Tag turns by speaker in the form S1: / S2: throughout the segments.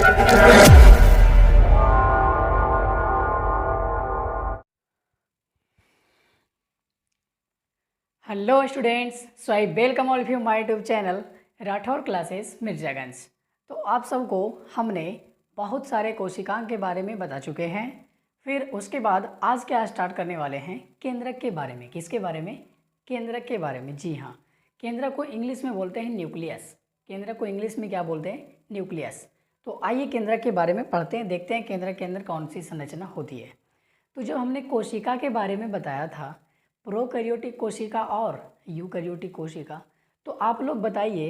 S1: Hello students, so I welcome all of you my YouTube channel Rathore classes Mirzaganj. तो आप सबको हमने बहुत सारे कोशिकाओं के बारे में बता चुके हैं। फिर उसके बाद आज क्या स्टार्ट करने वाले हैं, केंद्रक के बारे में। किसके बारे में? केंद्रक के बारे में। जी हाँ, केंद्रक को इंग्लिश में बोलते हैं न्यूक्लियस। केंद्रक को इंग्लिश में क्या बोलते हैं? न्यूक्लियस। तो आइए केंद्रक के बारे में पढ़ते हैं, देखते हैं केंद्रक के अंदर कौन सी संरचना होती है। तो जो हमने कोशिका के बारे में बताया था, प्रोकैरियोटिक कोशिका और यूकैरियोटिक कोशिका, तो आप लोग बताइए,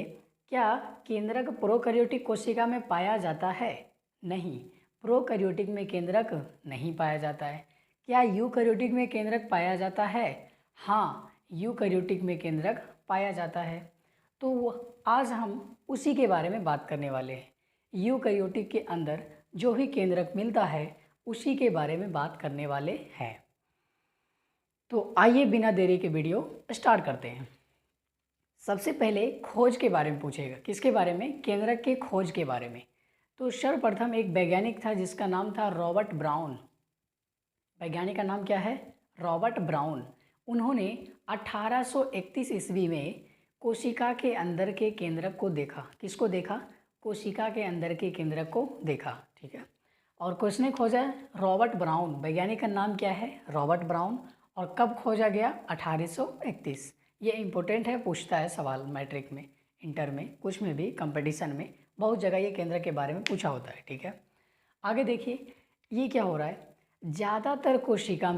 S1: क्या केंद्रक प्रोकैरियोटिक कोशिका में पाया जाता है? नहीं, प्रोकैरियोटिक में केंद्रक नहीं पाया जाता है। क्या यूकैरियोटिक में केंद्रक पाया जाता है? हाँ, यूकैरियोटिक में केंद्रक पाया जाता है। तो आज हम उसी के बारे में बात करने वाले हैं। यूकैरियोटिक के अंदर जो भी केंद्रक मिलता है उसी के बारे में बात करने वाले हैं। तो आइए बिना देरी के वीडियो स्टार्ट करते हैं। सबसे पहले खोज के बारे में पूछेगा। किसके बारे में? केंद्रक के खोज के बारे में। तो सर्वप्रथम एक वैज्ञानिक था जिसका नाम था रॉबर्ट ब्राउन। वैज्ञानिक का नाम क्या है? Robert brown. उन्होंने 1831 ईस्वी में कोशिका के अंदर के केंद्रक को देखा। किसको देखा? कोशिका के अंदर के केंद्रक को देखा। ठीक है, और किसने खोजा? Robert brown. वैज्ञानिक का नाम क्या है? Robert brown. और कब खोजा गया? 1831। ये इम्पोर्टेंट है, पूछता है सवाल मैट्रिक में, इंटर में, कुछ में भी, कंपटीशन में बहुत जगह ये केंद्र के बारे में पूछा होता है। ठीक है, आगे देखिए, ये क्या हो रहा है। ज़्यादातर कोशिका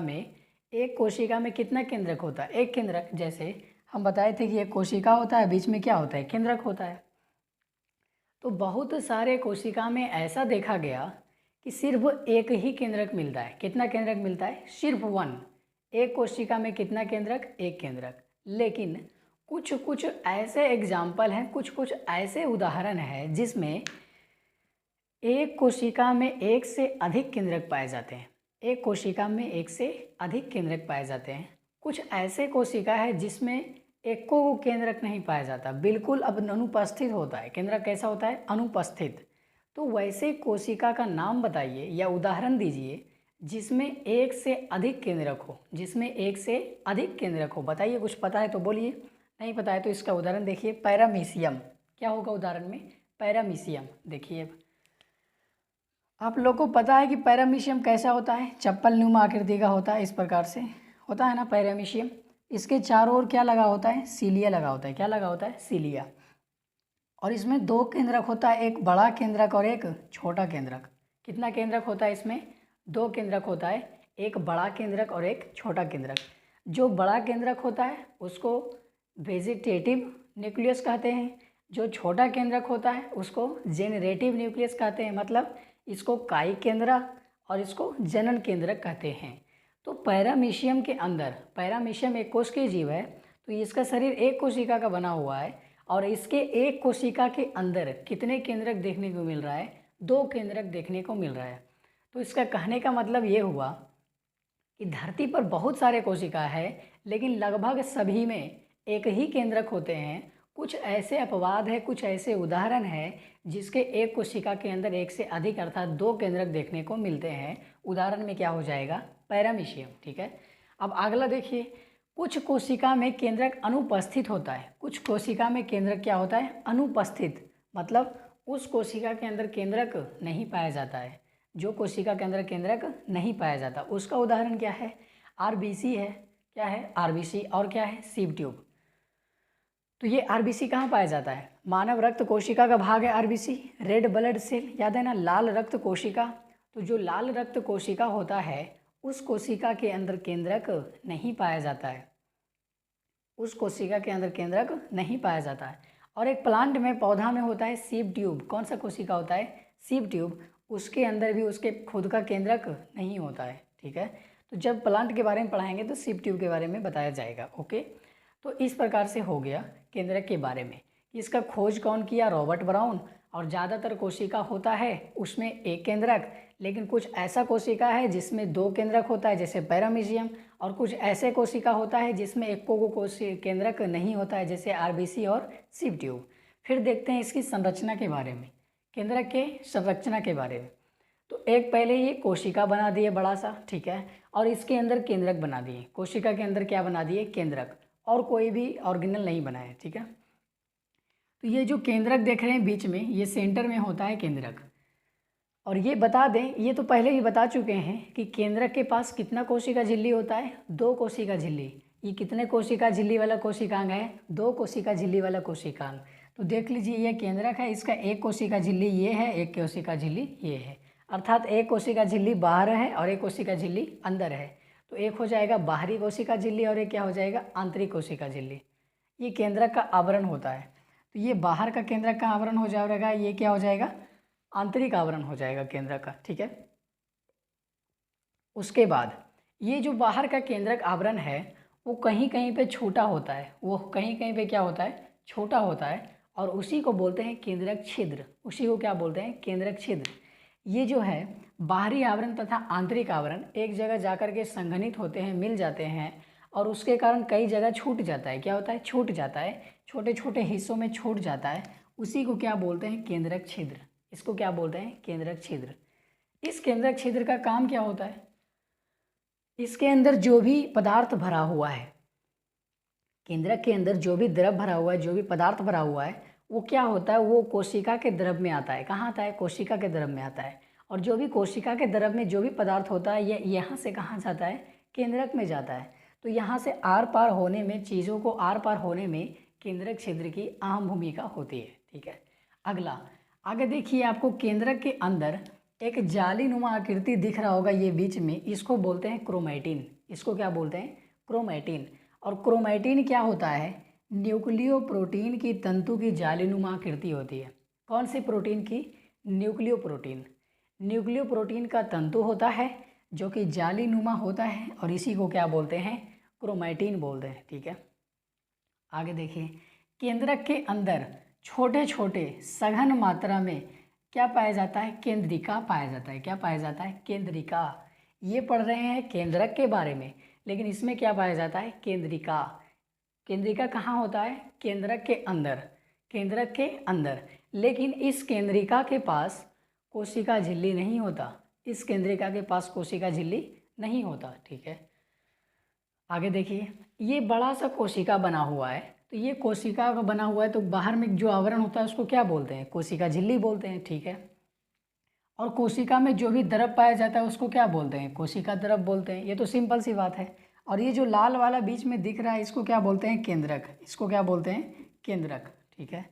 S1: में एक कोशिका में कितना केंद्रक होता है? एक केंद्रक। जैसे हम बताए थे कि एक कोशिका होता है, बीच में क्या होता है? केंद्रक होता है। तो बहुत सारे कोशिका में ऐसा देखा गया कि सिर्फ एक ही केंद्रक मिलता है। कितना केंद्रक मिलता है? सिर्फ वन। एक कोशिका में कितना केंद्रक? एक केंद्रक। लेकिन कुछ कुछ ऐसे एग्जाम्पल हैं, कुछ कुछ ऐसे उदाहरण हैं जिसमें एक कोशिका में एक से अधिक केंद्रक पाए जाते हैं। एक कोशिका में एक से अधिक केंद्रक पाए जाते हैं। कुछ ऐसे कोशिका है जिसमें एक को केंद्रक नहीं पाया जाता, बिल्कुल अब अनुपस्थित होता है। केंद्रक कैसा होता है? अनुपस्थित। तो वैसे कोशिका का नाम बताइए या उदाहरण दीजिए जिसमें एक से अधिक केंद्रक हो। जिसमें एक से अधिक केंद्रक हो, बताइए। कुछ पता है तो बोलिए, नहीं पता है तो इसका उदाहरण देखिए। पैरामीशियम। क्या होगा उदाहरण में? पैरामीशियम। देखिए, आप लोग को पता है कि पैरामीशियम कैसा होता है? चप्पल नुमा आकृति का होता है, इस प्रकार से होता है ना पैरामीशियम। इसके चारों ओर क्या लगा होता है? सीलिया लगा होता है। क्या लगा होता है? सीलिया। और इसमें दो केंद्रक होता है, एक बड़ा केंद्रक और एक छोटा केंद्रक। कितना केंद्रक होता है इसमें? दो केंद्रक होता है, एक बड़ा केंद्रक और एक छोटा केंद्रक। जो बड़ा केंद्रक होता है उसको वेजिटेटिव न्यूक्लियस कहते हैं। जो छोटा केंद्रक होता है उसको जेनरेटिव न्यूक्लियस कहते हैं। मतलब इसको कायी केंद्रक और इसको जनन केंद्रक कहते हैं। तो पैरामीशियम के अंदर, पैरामीशियम एक कोशिकीय जीव है, तो इसका शरीर एक कोशिका का बना हुआ है और इसके एक कोशिका के अंदर कितने केंद्रक देखने को मिल रहा है? दो केंद्रक देखने को मिल रहा है। तो इसका कहने का मतलब ये हुआ कि धरती पर बहुत सारे कोशिका है लेकिन लगभग सभी में एक ही केंद्रक होते हैं। कुछ ऐसे अपवाद है, कुछ ऐसे उदाहरण है जिसके एक कोशिका के अंदर एक से अधिक अर्थात दो केंद्रक देखने को मिलते हैं। उदाहरण में क्या हो जाएगा? पैरामीशियम। ठीक है, अब अगला देखिए, कुछ कोशिका में केंद्रक अनुपस्थित होता है। कुछ कोशिका में केंद्रक क्या होता है? अनुपस्थित। मतलब उस कोशिका के अंदर केंद्रक नहीं पाया जाता है। जो कोशिका के अंदर केंद्रक नहीं पाया जाता उसका उदाहरण क्या है? आरबीसी है। क्या है? आरबीसी। और क्या है? Sieve tube. तो ये आरबीसी कहाँ पाया जाता है? मानव रक्त कोशिका का भाग है आरबीसी, रेड ब्लड सेल, याद है ना, लाल रक्त कोशिका। तो जो लाल रक्त कोशिका होता है उस कोशिका के अंदर केंद्रक नहीं पाया जाता है। उस कोशिका के अंदर केंद्रक नहीं पाया जाता है। और एक प्लांट में, पौधा में होता है सीव ट्यूब। कौन सा कोशिका होता है? Sieve tube. उसके अंदर भी उसके खुद का केंद्रक नहीं होता है। ठीक है, तो जब प्लांट के बारे में पढ़ाएंगे तो सीव ट्यूब के बारे में बताया जाएगा। ओके, तो इस प्रकार से हो गया केंद्रक के बारे में। इसका खोज कौन किया? Robert brown. और ज़्यादातर कोशिका होता है उसमें एक केंद्रक, लेकिन कुछ ऐसा कोशिका है जिसमें दो केंद्रक होता है जैसे पैरामीशियम, और कुछ ऐसे कोशिका होता है जिसमें एक को केंद्रक नहीं होता है जैसे आरबीसी और सीव ट्यूब। फिर देखते हैं इसकी संरचना के बारे में। केंद्रक के संरचना के बारे में। तो एक पहले ये कोशिका बना दिए बड़ा सा, ठीक है, और इसके अंदर केंद्रक बना दिए। कोशिका के अंदर क्या बना दिए? केंद्रक, और कोई भी ऑर्गेनल नहीं बनाए, ठीक है। तो ये जो केंद्रक देख रहे हैं बीच में, ये सेंटर में होता है केंद्रक। और ये बता दें, ये तो पहले ही बता चुके हैं कि केंद्रक के पास कितना कोशिका झिल्ली होता है? 2 कोशिका झिल्ली। ये कितने कोशिका झिल्ली वाला कोशिकांग है? 2 कोशिका झिल्ली वाला कोशिकांग। तो देख लीजिए, ये केंद्रक है, इसका एक कोशिका झिल्ली ये है, एक कोशिका झिल्ली ये है, अर्थात एक कोशिका झिल्ली बाहर है और एक कोशिका झिल्ली अंदर है। तो एक हो जाएगा बाहरी कोशिका झिल्ली और एक क्या हो जाएगा? आंतरिक कोशिका झिल्ली। ये केंद्रक का आवरण होता है। तो ये बाहर का केंद्रक का आवरण हो जाएगा, ये क्या हो जाएगा? आंतरिक आवरण हो जाएगा केंद्रक का, ठीक है। उसके बाद ये जो बाहर का केंद्रक आवरण है वो कहीं कहीं पे छोटा होता है, वो कहीं कहीं पे क्या होता है? छोटा होता है, और उसी को बोलते हैं केंद्रक छिद्र। उसी को क्या बोलते हैं? केंद्रक छिद्र। ये जो है बाहरी आवरण तथा आंतरिक आवरण एक जगह जाकर के संघनित होते हैं, मिल जाते हैं, और उसके कारण कई जगह छूट जाता है। क्या होता है? छूट जाता है, छोटे छोटे हिस्सों में छूट जाता है। उसी को क्या बोलते हैं? केंद्रक छिद्र। इसको क्या बोलते हैं? केंद्रक छिद्र। इस केंद्रक छिद्र का काम क्या होता है? इसके अंदर जो भी पदार्थ भरा हुआ है, केंद्रक के अंदर जो भी द्रव भरा हुआ है, जो भी पदार्थ भरा हुआ है, वो क्या होता है? वो कोशिका के द्रव में आता है। कहाँ आता है? कोशिका के द्रव में आता है। और जो भी कोशिका के द्रव में जो भी पदार्थ होता है, ये यहाँ से कहाँ जाता है? केंद्रक में जाता है। तो यहाँ से आर पार होने में, चीज़ों को आर पार होने में केंद्रक छिद्र की अहम भूमिका होती है, ठीक है। अगला, आगे देखिए, आपको केंद्रक के अंदर एक जालीनुमा आकृति दिख रहा होगा, ये बीच में, इसको बोलते हैं क्रोमैटिन। इसको क्या बोलते हैं? क्रोमैटिन। और क्रोमैटिन क्या होता है? न्यूक्लियो प्रोटीन की तंतु की जालीनुमा आकृति होती है। कौन से प्रोटीन की? Nucleo protein. न्यूक्लियो प्रोटीन का तंतु होता है जो कि जालीनुमा होता है, और इसी को क्या बोलते हैं? क्रोमैटिन बोलते हैं, ठीक है। आगे देखिए, केंद्रक के अंदर छोटे छोटे सघन मात्रा में क्या पाया जाता है? केंद्रिका पाया जाता है। क्या पाया जाता है? केंद्रिका। ये पढ़ रहे हैं केंद्रक के बारे में, लेकिन इसमें क्या पाया जाता है? केंद्रिका। केंद्रिका कहाँ होता है? केंद्रक के अंदर। केंद्रक के अंदर। लेकिन इस केंद्रिका के पास कोशिका झिल्ली नहीं होता। इस केंद्रिका के पास कोशिका झिल्ली नहीं होता, ठीक है। आगे देखिए, ये बड़ा सा कोशिका बना हुआ है। तो ये कोशिका का बना हुआ है, तो बाहर में जो आवरण होता है उसको क्या बोलते हैं? कोशिका झिल्ली बोलते हैं, ठीक है। और कोशिका में जो भी द्रव पाया जाता है उसको क्या बोलते हैं? कोशिका द्रव बोलते हैं। ये तो सिंपल सी बात है। और ये जो लाल वाला बीच में दिख रहा है, इसको क्या बोलते हैं? केंद्रक। इसको क्या बोलते हैं? केंद्रक, ठीक है।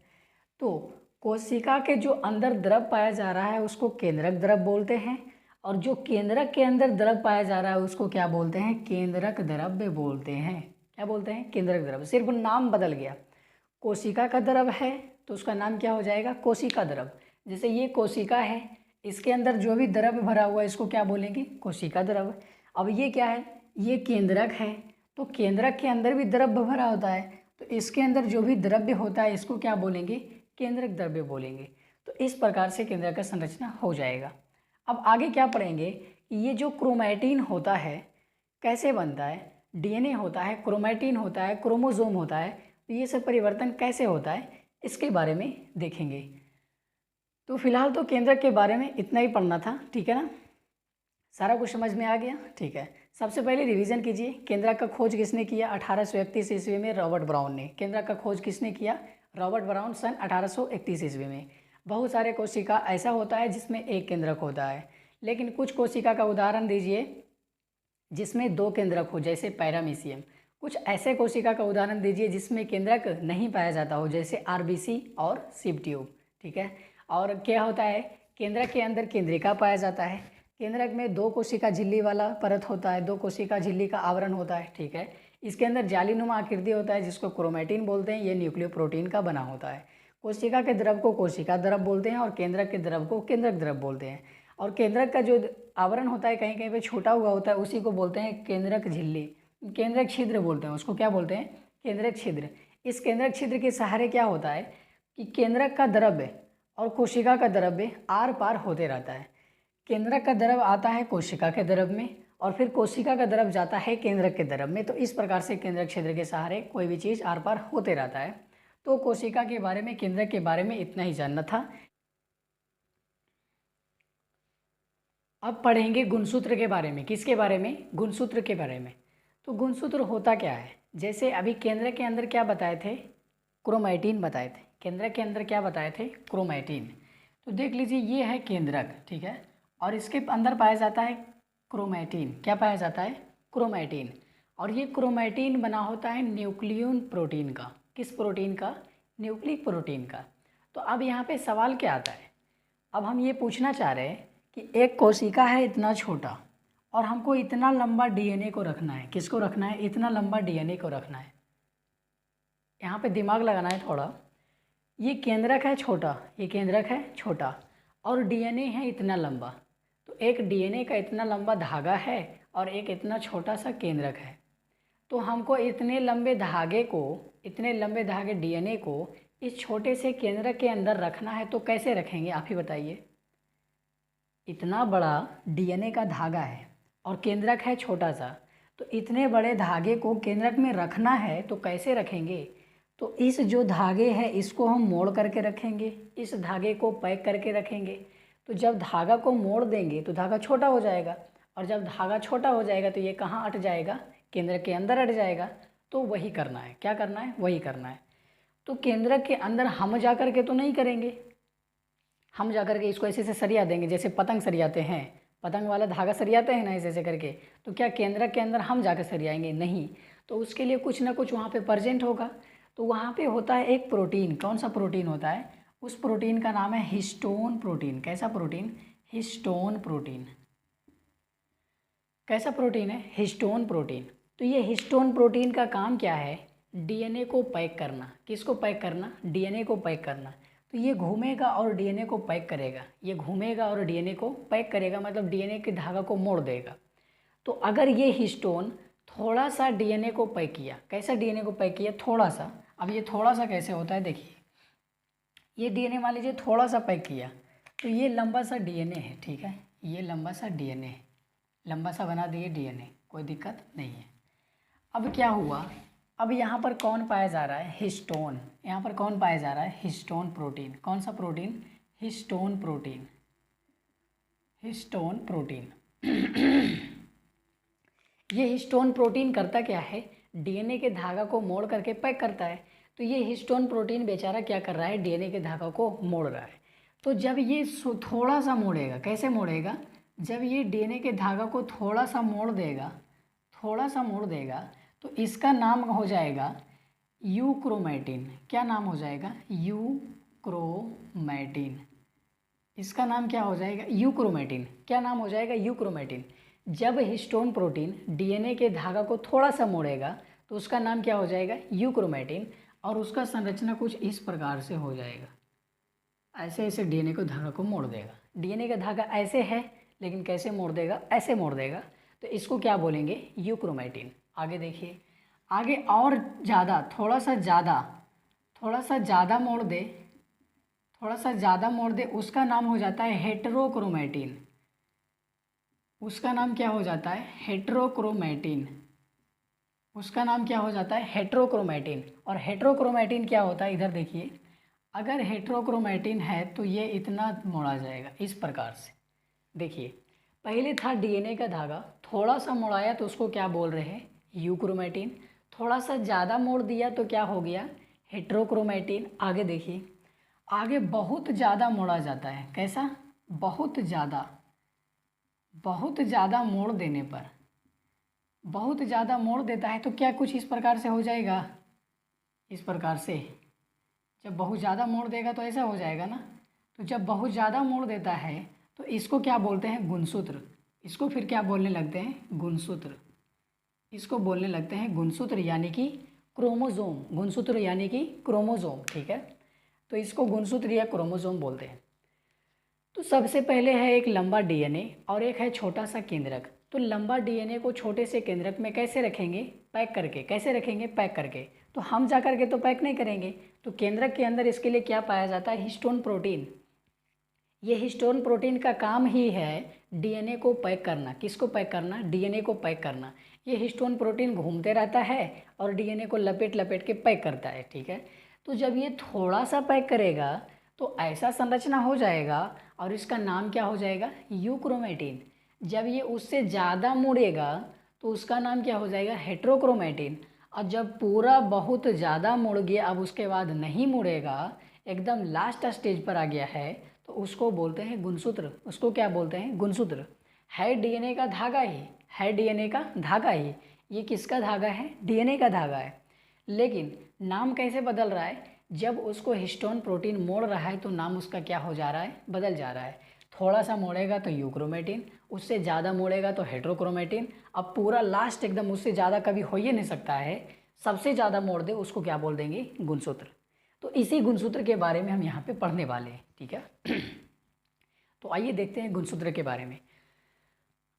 S1: तो कोशिका के जो अंदर द्रव पाया जा रहा है उसको केंद्रक द्रव बोलते हैं, और जो केंद्रक के अंदर द्रव पाया जा रहा है उसको क्या बोलते हैं? केंद्रक द्रव्य बोलते हैं। क्या बोलते हैं? केंद्रक द्रव्य। सिर्फ नाम बदल गया। कोशिका का द्रव है तो उसका नाम क्या हो जाएगा? कोशिका द्रव। जैसे ये कोशिका है, इसके अंदर जो भी द्रव्य भरा हुआ है इसको क्या बोलेंगे? कोशिका द्रव। अब ये क्या है? ये केंद्रक है, तो केंद्रक के अंदर भी द्रव्य भरा होता है, तो इसके अंदर जो भी द्रव्य होता है इसको क्या बोलेंगे? केंद्रक द्रव्य बोलेंगे। तो इस प्रकार से केंद्रक का संरचना हो जाएगा। अब आगे क्या पढ़ेंगे कि ये जो क्रोमैटिन होता है कैसे बनता है? डीएनए होता है, क्रोमैटिन होता है, क्रोमोसोम होता है, तो ये सब परिवर्तन कैसे होता है इसके बारे में देखेंगे। तो फिलहाल तो केंद्रक के बारे में इतना ही पढ़ना था, ठीक है ना। सारा कुछ समझ में आ गया, ठीक है। सबसे पहले रिवीजन कीजिए, केंद्रक का खोज किसने किया? 1831 ईस्वी में रॉबर्ट ब्राउन ने। केंद्रक का खोज किसने किया? रॉबर्ट ब्राउन, सन 1831 ईस्वी में। बहुत सारे कोशिका ऐसा होता है जिसमें एक केंद्रक होता है, लेकिन कुछ कोशिका का उदाहरण दीजिए जिसमें 2 केंद्रक हो, जैसे पैरामीशियम। कुछ ऐसे कोशिका का उदाहरण दीजिए जिसमें केंद्रक नहीं पाया जाता हो, जैसे आरबीसी और सिव ट्यूब, ठीक है। और क्या होता है? केंद्रक के अंदर केंद्रिका पाया जाता है। केंद्रक में 2 कोशिका झिल्ली वाला परत होता है, 2 कोशिका झिल्ली का आवरण होता है, ठीक है। इसके अंदर जालीनुमा आकृति होता है जिसको क्रोमैटिन बोलते हैं। ये न्यूक्लियो प्रोटीन का बना होता है। कोशिका के द्रव को कोशिका द्रव बोलते हैं और केंद्रक के द्रव को केंद्रक द्रव बोलते हैं। और केंद्रक का जो आवरण होता है कहीं कहीं पे छोटा हुआ होता है, उसी को बोलते हैं केंद्रक झिल्ली, केंद्रक छिद्र बोलते हैं। उसको क्या बोलते हैं? केंद्रक छिद्र। इस केंद्रक छिद्र के सहारे क्या होता है कि केंद्रक का द्रव्य और कोशिका का द्रव्य आर पार होते रहता है। केंद्रक का द्रव आता है कोशिका के द्रव में, और फिर कोशिका का द्रव जाता है केंद्रक के द्रव में। तो इस प्रकार से केंद्रक छिद्र के सहारे कोई भी चीज़ आर पार होते रहता है। तो कोशिका के बारे में, केंद्रक के बारे में इतना ही जानना था। अब पढ़ेंगे गुणसूत्र के बारे में। किसके बारे में? गुणसूत्र के बारे में। तो गुणसूत्र होता क्या है? जैसे अभी केंद्र के अंदर क्या बताए थे? क्रोमैटिन बताए थे। केंद्र के अंदर क्या बताए थे? क्रोमैटिन। तो देख लीजिए ये है केंद्रक, ठीक है, और इसके अंदर पाया जाता है क्रोमैटिन। क्या पाया जाता है? क्रोमैटिन। और ये क्रोमैटिन बना होता है न्यूक्लियन प्रोटीन का। किस प्रोटीन का? न्यूक्लिक प्रोटीन का। तो अब यहाँ पे सवाल क्या आता है? अब हम ये पूछना चाह रहे हैं कि एक कोशिका है इतना छोटा और हमको इतना लंबा डीएनए को रखना है। किसको रखना है? इतना लंबा डीएनए को रखना है। यहाँ पे दिमाग लगाना है थोड़ा। ये केंद्रक है छोटा, ये केंद्रक है छोटा और डीएनए है इतना लंबा। तो एक डीएनए का इतना लंबा धागा है और एक इतना छोटा सा केंद्रक है। तो हमको इतने लंबे धागे डीएनए को इस छोटे से केंद्रक के अंदर रखना है। तो कैसे रखेंगे आप ही बताइए? इतना बड़ा डीएनए का धागा है और केंद्रक है छोटा सा, तो इतने बड़े धागे को केंद्रक में रखना है तो कैसे रखेंगे? तो इस जो धागे है इसको हम मोड़ करके रखेंगे, इस धागे को पैक करके रखेंगे। तो जब धागा को मोड़ देंगे तो धागा छोटा हो जाएगा, और जब धागा छोटा हो जाएगा तो ये कहाँ अट जाएगा? केंद्रक के अंदर अट जाएगा। तो वही करना है। क्या करना है? वही करना है। तो केंद्रक के अंदर हम जा कर के तो नहीं करेंगे, हम जा कर के इसको ऐसे से सरिया देंगे, जैसे पतंग सरियाते हैं, पतंग वाला धागा सरियाते हैं ना ऐसे ऐसे करके। तो क्या केंद्रक के अंदर हम जाकर सरियाएंगे? नहीं। तो उसके लिए कुछ ना कुछ वहाँ पे प्रेजेंट होगा। तो वहाँ पे होता है एक प्रोटीन। कौन सा प्रोटीन होता है? उस प्रोटीन का नाम है हिस्टोन प्रोटीन। कैसा प्रोटीन? Histone protein. कैसा प्रोटीन है? Histone protein. तो ये हिस्टोन प्रोटीन का काम क्या है? डीएनए को पैक करना। किसको पैक करना? डीएनए को पैक करना। तो ये घूमेगा और डीएनए को पैक करेगा, ये घूमेगा और डीएनए को पैक करेगा, मतलब डीएनए के धागा को मोड़ देगा। तो अगर ये हिस्टोन थोड़ा सा डीएनए को पैक किया, कैसा डीएनए को पैक किया? थोड़ा सा। अब ये थोड़ा सा कैसे होता है? देखिए, ये डीएनए मान लीजिए थोड़ा सा पैक किया, तो ये लंबा सा डीएनए है, ठीक है, ये लंबा सा डीएनए है, लंबा सा बना दिए डीएनए, कोई दिक्कत नहीं है। अब क्या हुआ? अब यहाँ पर कौन पाया जा रहा है? हिस्टोन। यहाँ पर कौन पाया जा रहा है? Histone protein. कौन सा protein? Histone protein. Histone protein. ये हिस्टोन प्रोटीन करता क्या है? डीएनए के धागा को मोड़ करके पैक करता है। तो ये हिस्टोन प्रोटीन बेचारा क्या कर रहा है? डीएनए के धागा को मोड़ रहा है। तो जब ये थोड़ा सा मोड़ेगा, कैसे मोड़ेगा? जब ये डीएनए के धागा को थोड़ा सा मोड़ देगा, थोड़ा सा मोड़ देगा, तो इसका नाम हो जाएगा यूक्रोमैटिन। क्या नाम हो जाएगा? यूक्रोमैटिन। इसका नाम क्या हो जाएगा? यूक्रोमैटिन। क्या नाम हो जाएगा? यूक्रोमैटिन। जब हिस्टोन प्रोटीन डीएनए के धागा को थोड़ा सा मोड़ेगा तो उसका नाम क्या हो जाएगा? यूक्रोमैटिन। और उसका संरचना कुछ इस प्रकार से हो जाएगा, ऐसे ऐसे डीएनए को धागा को मोड़ देगा। डीएनए का धागा ऐसे है, लेकिन कैसे मोड़ देगा? ऐसे मोड़ देगा। तो इसको क्या बोलेंगे? यूक्रोमैटिन। आगे देखिए, आगे और ज़्यादा, थोड़ा सा ज़्यादा मोड़ दे, थोड़ा सा ज़्यादा मोड़ दे, उसका नाम हो जाता है हेटेरोक्रोमैटिन। उसका नाम क्या हो जाता है? हेटेरोक्रोमैटिन। उसका नाम क्या हो जाता है? हेटेरोक्रोमैटिन। और हेटेरोक्रोमैटिन क्या होता है? इधर देखिए, अगर हेटेरोक्रोमैटिन है तो ये इतना मोड़ा जाएगा इस प्रकार से। देखिए, पहले था डीएनए का धागा, थोड़ा सा मोड़ाया तो उसको क्या बोल रहे हैं? यूक्रोमैटिन। थोड़ा सा ज़्यादा मोड़ दिया तो क्या हो गया? हेटेरोक्रोमैटिन। आगे देखिए, आगे बहुत ज़्यादा मोड़ा जाता है। कैसा? बहुत ज़्यादा मोड़ देने पर, बहुत ज़्यादा मोड़ देता है तो क्या कुछ इस प्रकार से हो जाएगा? इस प्रकार से। जब बहुत ज़्यादा मोड़ देगा तो ऐसा हो जाएगा ना। तो जब बहुत ज़्यादा मोड़ देता है तो इसको क्या बोलते हैं? गुणसूत्र। इसको फिर क्या बोलने लगते हैं? गुणसूत्र। इसको बोलने लगते हैं गुणसूत्र, यानी कि क्रोमोसोम। गुणसूत्र यानी कि क्रोमोसोम, ठीक है। तो इसको गुणसूत्र या क्रोमोसोम बोलते हैं। तो सबसे पहले है एक लंबा डीएनए और एक है छोटा सा केंद्रक। तो लंबा डीएनए को छोटे से केंद्रक में कैसे रखेंगे? पैक करके। कैसे रखेंगे? पैक करके। तो हम जा करके तो पैक नहीं करेंगे, तो केंद्रक के अंदर इसके लिए क्या पाया जाता है? Histone protein. ये हिस्टोन प्रोटीन का काम ही है डीएनए को पैक करना। किसको पैक करना? डीएनए को पैक करना। ये हिस्टोन प्रोटीन घूमते रहता है और डीएनए को लपेट लपेट के पैक करता है, ठीक है। तो जब ये थोड़ा सा पैक करेगा तो ऐसा संरचना हो जाएगा और इसका नाम क्या हो जाएगा? यूक्रोमैटिन। जब ये उससे ज़्यादा मुड़ेगा तो उसका नाम क्या हो जाएगा, हेट्रोक्रोमेटिन। और जब पूरा बहुत ज़्यादा मुड़ गया, अब उसके बाद नहीं मुड़ेगा, एकदम लास्ट स्टेज पर आ गया है, तो उसको बोलते हैं गुणसूत्र। उसको क्या बोलते हैं, गुणसूत्र। है डीएनए का धागा ही, है डीएनए का धागा ही। ये किसका धागा है, डीएनए का धागा है। लेकिन नाम कैसे बदल रहा है, जब उसको हिस्टोन प्रोटीन मोड़ रहा है तो नाम उसका क्या हो जा रहा है, बदल जा रहा है। थोड़ा सा मोड़ेगा तो यूक्रोमेटिन, उससे ज़्यादा मोड़ेगा तो हेट्रोक्रोमेटिन। अब पूरा लास्ट एकदम उससे ज़्यादा कभी हो ही नहीं सकता है, सबसे ज़्यादा मोड़ दे उसको क्या बोल देंगे, गुणसूत्र। तो इसी गुणसूत्र के बारे में हम यहाँ पे पढ़ने वाले हैं, ठीक है। तो आइए देखते हैं गुणसूत्र के बारे में।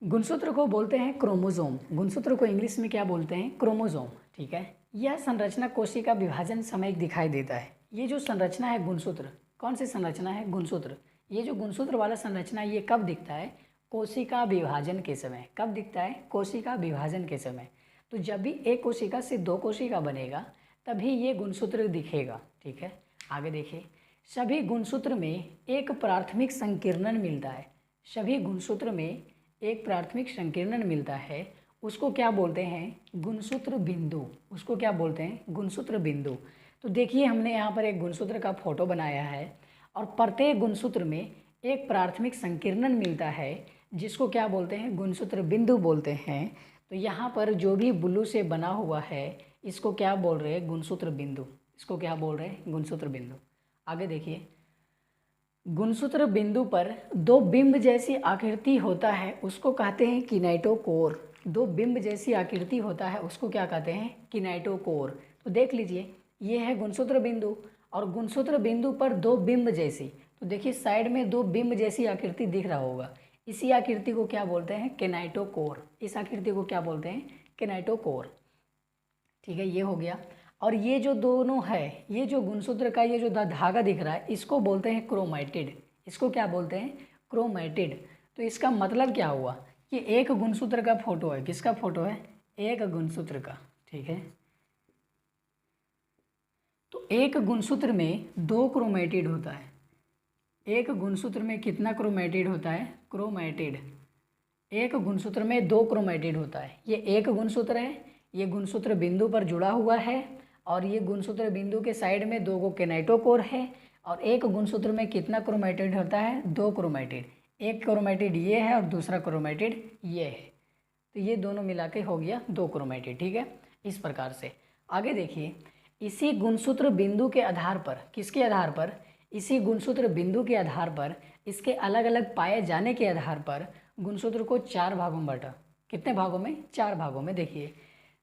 S1: गुणसूत्र को बोलते हैं क्रोमोसोम। गुणसूत्र को इंग्लिश में क्या बोलते हैं, क्रोमोसोम, ठीक है। यह संरचना कोशिका विभाजन समय दिखाई देता है। ये जो संरचना है गुणसूत्र, कौन सी संरचना है, गुणसूत्र। ये जो गुणसूत्र वाला संरचना ये कब दिखता है, कोशिका विभाजन के समय। कब दिखता है, कोशिका विभाजन के समय। तो जब भी एक कोशिका से दो कोशिका बनेगा तभी ये गुणसूत्र दिखेगा, ठीक है। आगे देखिए, सभी गुणसूत्र में एक प्राथमिक संकीर्णन मिलता है। सभी गुणसूत्र में एक प्राथमिक संकीर्णन मिलता है, उसको क्या बोलते हैं, गुणसूत्र बिंदु। उसको क्या बोलते हैं, गुणसूत्र बिंदु। तो देखिए हमने यहाँ पर एक गुणसूत्र का फोटो बनाया है और प्रत्येक गुणसूत्र में एक प्राथमिक संकीर्णन मिलता है जिसको क्या बोलते हैं, गुणसूत्र बिंदु बोलते हैं। तो यहाँ पर जो भी ब्लू से बना हुआ है इसको क्या बोल रहे हैं, गुणसूत्र बिंदु। इसको क्या बोल रहे हैं, गुणसूत्र बिंदु। आगे देखिए, गुणसूत्र बिंदु पर दो बिंब जैसी आकृति होता है उसको कहते हैं किनेटोकोर। दो बिंब जैसी आकृति होता है उसको क्या कहते हैं, किनेटोकोर। तो देख लीजिए ये है गुणसूत्र बिंदु और गुणसूत्र बिंदु पर दो बिंब जैसी, तो देखिए साइड में दो बिंब जैसी आकृति दिख रहा होगा, इसी आकृति को क्या बोलते हैं, किनेटोकोर। इस आकृति को क्या बोलते हैं, किनेटोकोर, ठीक है। ये हो गया। और ये जो दोनों है, ये जो गुणसूत्र का ये जो धागा दिख रहा है इसको बोलते हैं क्रोमैटिड। इसको क्या बोलते हैं, क्रोमैटिड। तो इसका मतलब क्या हुआ, ये एक गुणसूत्र का फोटो है। किसका फोटो है, एक गुणसूत्र का, ठीक है। तो एक गुणसूत्र में दो क्रोमैटिड होता है। एक गुणसूत्र में कितना क्रोमैटिड होता है, क्रोमैटिड। एक गुणसूत्र में दो क्रोमैटिड होता है। ये एक गुणसूत्र है, ये गुणसूत्र बिंदु पर जुड़ा हुआ है और ये गुणसूत्र बिंदु के साइड में दो गो किनेटोकोर है। और एक गुणसूत्र में कितना क्रोमैटिड होता है, दो क्रोमैटिड। एक क्रोमैटिड ये है और दूसरा क्रोमैटिड ये है, तो ये दोनों मिला के हो गया दो क्रोमैटिड, ठीक है। इस प्रकार से आगे देखिए, इसी गुणसूत्र बिंदु के आधार पर, किसके आधार पर, इसी गुणसूत्र बिंदु के आधार पर, इसके अलग अलग पाए जाने के आधार पर गुणसूत्र को चार भागों में बांटा। कितने भागों में, चार भागों में। देखिए,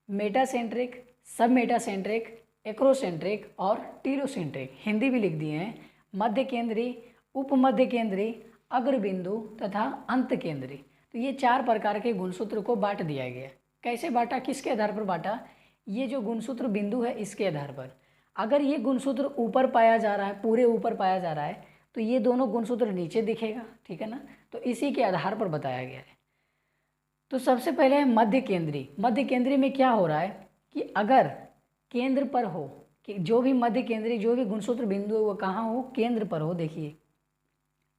S1: मेटासेंट्रिक, सब मेटासेंट्रिक, एक्रोसेंट्रिक और टीरोसेंट्रिक, हिंदी भी लिख दिए हैं। मध्य केंद्री, उपमध्य केंद्री, अग्रबिंदु तथा अंत केंद्री। तो ये चार प्रकार के गुणसूत्र को बांट दिया गया। कैसे बांटा, किसके आधार पर बांटा, ये जो गुणसूत्र बिंदु है इसके आधार पर। अगर ये गुणसूत्र ऊपर पाया जा रहा है, पूरे ऊपर पाया जा रहा है, तो ये दोनों गुणसूत्र नीचे दिखेगा, ठीक है ना। तो इसी के आधार पर बताया गया है। तो सबसे पहले है मध्य केंद्री। मध्य केंद्री में क्या हो रहा है कि अगर केंद्र पर हो, कि जो भी मध्य केंद्री, जो भी गुणसूत्र बिंदु है वो कहाँ हो, केंद्र पर हो। देखिए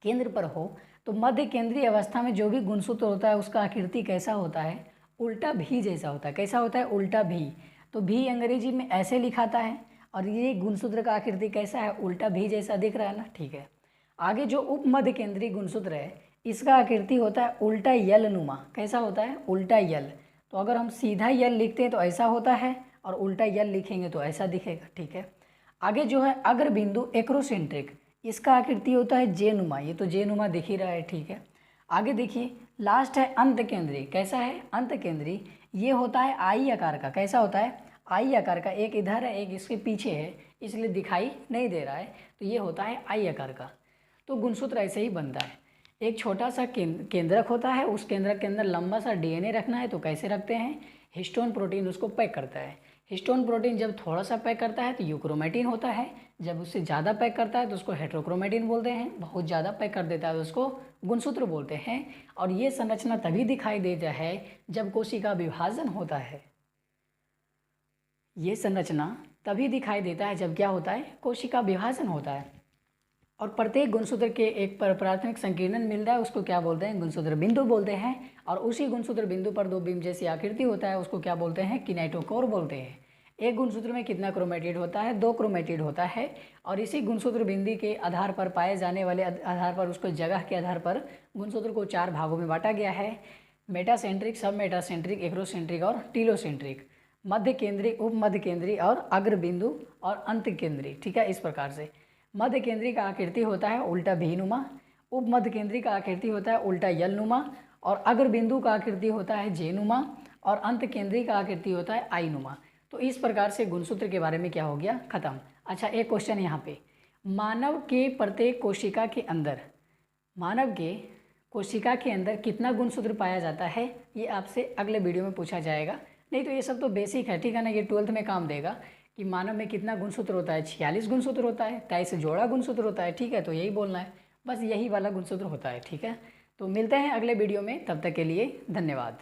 S1: केंद्र पर हो तो मध्य केंद्रीय अवस्था में जो भी गुणसूत्र होता है उसका आकृति कैसा होता है, उल्टा भी जैसा होता है। कैसा होता है, उल्टा भी। तो भी अंग्रेजी में ऐसे लिखाता है और ये गुणसूत्र का आकृति कैसा है, उल्टा भी जैसा दिख रहा है ना, ठीक है। आगे जो उप मध्य केंद्रीय गुणसूत्र है इसका आकृति होता है उल्टा यल नुमा। कैसा होता है, उल्टा यल। तो अगर हम सीधा यल लिखते हैं तो ऐसा होता है और उल्टा यल लिखेंगे तो ऐसा दिखेगा, ठीक है। आगे जो है अग्र बिंदु एक्रोसेंट्रिक, इसका आकृति होता है जे नुमा। ये तो जे नुमा दिख ही रहा है, ठीक है। आगे देखिए लास्ट है अंत केंद्रीय। कैसा है, अंत केंद्रीय। ये होता है आई आकार का। कैसा होता है, आई आकार का। एक इधर है एक इसके पीछे है इसलिए दिखाई नहीं दे रहा है, तो ये होता है आई आकार का। तो गुणसूत्र ऐसे ही बनता है। एक छोटा सा केंद्रक होता है, उस केंद्रक के अंदर लंबा सा डीएनए रखना है तो कैसे रखते हैं, हिस्टोन प्रोटीन उसको पैक करता है। हिस्टोन प्रोटीन जब थोड़ा सा पैक करता है तो यूक्रोमेटिन होता है, जब उससे ज़्यादा पैक करता है तो उसको हेट्रोक्रोमेटिन बोलते हैं, बहुत ज़्यादा पैक कर देता है तो उसको गुणसूत्र बोलते हैं। और ये संरचना तभी दिखाई देता है जब कोशिका विभाजन होता है। ये संरचना तभी दिखाई देता है जब क्या होता है, कोशिका विभाजन होता है। और प्रत्येक गुणसूत्र के एक प्राथमिक संकीर्णन मिल रहा है, उसको क्या बोलते हैं? गुणसूत्र बिंदु बोलते हैं। और उसी गुणसूत्र बिंदु पर दो बीम जैसी आकृति होता है, उसको क्या बोलते हैं? किनेटोकोर बोलते हैं। एक गुणसूत्र में कितना क्रोमेटिड होता है? 2 क्रोमेटिड होता है। और इसी गुणसूत्र बिंदु के आधार पर पाए जाने वाले आधार पर, उसको जगह के आधार पर गुणसूत्र को 4 भागों में बांटा गया है: मेटासेंट्रिक, सब मेटासेंट्रिक, एक्रोसेंट्रिक और टीलोसेंट्रिक, मध्य केंद्री, उप मध्य केंद्री और अग्र बिंदु और अंत केंद्री। ठीक है, इस प्रकार से मध्य केंद्री का आकृति होता है उल्टा भी-नुमा, उप मध्य केंद्री का आकृति होता है उल्टा यल-नुमा, और अग्र बिंदु का आकृति होता है जे-नुमा, और अंत केंद्री का आकृति होता है आई-नुमा। तो इस प्रकार से गुणसूत्र के बारे में क्या हो गया? खत्म। अच्छा, एक क्वेश्चन यहाँ पे, मानव के प्रत्येक कोशिका के अंदर, मानव के कोशिका के अंदर कितना गुणसूत्र पाया जाता है? ये आपसे अगले वीडियो में पूछा जाएगा। नहीं तो ये सब तो बेसिक है, ठीक है ना, ये 12th में काम देगा कि मानव में कितना गुणसूत्र होता है? 46 गुणसूत्र होता है, 23 जोड़ा गुणसूत्र होता है। ठीक है, तो यही बोलना है, बस यही वाला गुणसूत्र होता है। ठीक है, तो मिलते हैं अगले वीडियो में, तब तक के लिए धन्यवाद।